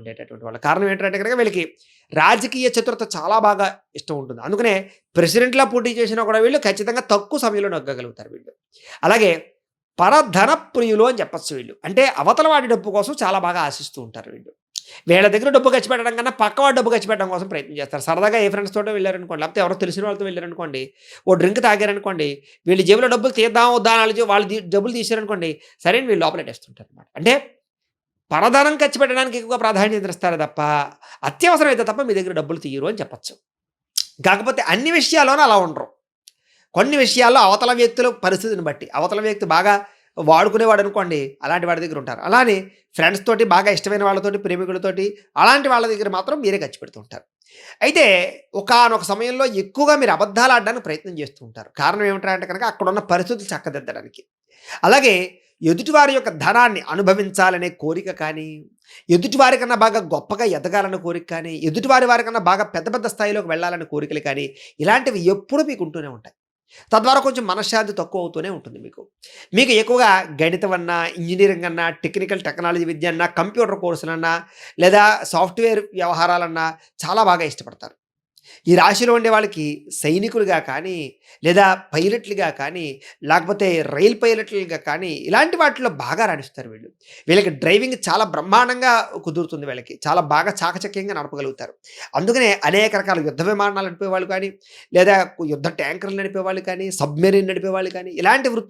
ఉండేటటువంటి వాళ్ళు. కారణం ఏంటంటే గనక వీళ్ళకి రాజకీయ చతురత చాలా బాగా ఇష్టం ఉంటుంది. అందుకనే ప్రెసిడెంట్‌లా పోటీ చేసినా కూడా వీళ్ళు ఖచ్చితంగా తక్కువ సమయంలో నెగ్గగలుగుతారు వీళ్ళు. అలాగే పరధన ప్రియులు అని చెప్పొచ్చు వీళ్ళు. అంటే అవతల వాడి డబ్బు కోసం చాలా బాగా ఆశిస్తూ ఉంటారు వీళ్ళు. వీళ్ళ దగ్గర డబ్బు ఖర్చు పెట్టడం కన్నా పక్కవాడి డబ్బు ఖర్చు పెట్టడం కోసం ప్రయత్నం చేస్తారు. సరదాగా ఏ ఫ్రెండ్స్ తోటో వెళ్లారనుకోండి, లేకపోతే ఎవరో తెలిసిన వాళ్ళతో వెళ్లారనుకోండి, ఓ డ్రింక్ తాగారనుకోండి, వీళ్ళ జేబులో డబ్బులు తీద్దాం వద్దా అని ఆలోచి వాళ్ళు డబ్బులు తీశారనుకోండి, సరే అని వీళ్ళు లోపలెట్టేస్తుంటారనమాట. అంటే పరధనం ఖర్చు పెట్టడానికి ఎక్కువగా ప్రాధాన్యత ఇస్తారు తప్ప, అత్యవసరమైతే తప్ప మీ దగ్గర డబ్బులు తీయరు అని చెప్పొచ్చు. కాకపోతే అన్ని విషయాల్లోనూ అలా ఉండరు. కొన్ని విషయాల్లో అవతల వ్యక్తుల పరిస్థితిని బట్టి, అవతల వ్యక్తి బాగా వాడుకునేవాడనుకోండి, అలాంటి వాడి దగ్గర ఉంటారు. అలానే ఫ్రెండ్స్ తోటి, బాగా ఇష్టమైన వాళ్ళతోటి, ప్రేమికులతోటి, అలాంటి వాళ్ళ దగ్గర మాత్రం మీరే ఖర్చు పెడుతూ ఉంటారు. అయితే ఒకానొక సమయంలో ఎక్కువగా మీరు అబద్ధాలు ఆడడానికి ప్రయత్నం చేస్తూ ఉంటారు. కారణం ఏమిట్రా అంటే కనుక అక్కడున్న పరిస్థితులు చక్కదిద్దడానికి. అలాగే ఎదుటివారి యొక్క ధనాన్ని అనుభవించాలనే కోరిక కానీ, ఎదుటివారి కన్నా బాగా గొప్పగా ఎదగాలన్న కోరిక కానీ, ఎదుటివారి వారికన్నా బాగా పెద్ద పెద్ద స్థాయిలోకి వెళ్ళాలనే కోరికలు కానీ, ఇలాంటివి ఎప్పుడూ మీకు ఉంటూనే ఉంటాయి. తద్వారా కొంచెం మనశ్శాంతి తక్కువ అవుతూనే ఉంటుంది మీకు. మీకు ఎక్కువగా గణితం అన్నా, ఇంజినీరింగ్ అన్నా, టెక్నికల్ టెక్నాలజీ విద్య అన్నా, కంప్యూటర్ కోర్సులన్నా, లేదా సాఫ్ట్‌వేర్ వ్యవహారాలన్నా చాలా బాగా ఇష్టపడతారు. ఈ రాశిలో ఉండే వాళ్ళకి సైనికులుగా కానీ, లేదా పైలట్లుగా కానీ, లేకపోతే రైల్ పైలట్లుగా కానీ, ఇలాంటి వాటిలో బాగా రాణిస్తారు వీళ్ళు. వీళ్ళకి డ్రైవింగ్ చాలా బ్రహ్మాండంగా కుదురుతుంది వీళ్ళకి. చాలా బాగా చాకచక్యంగా నడపగలుగుతారు. అందుకనే అనేక రకాల యుద్ధ విమానాలు నడిపేవాళ్ళు కానీ, లేదా యుద్ధ ట్యాంకర్లు నడిపేవాళ్ళు కానీ, సబ్‌మెరైన్ నడిపేవాళ్ళు కానీ, ఇలాంటి వృత్తులు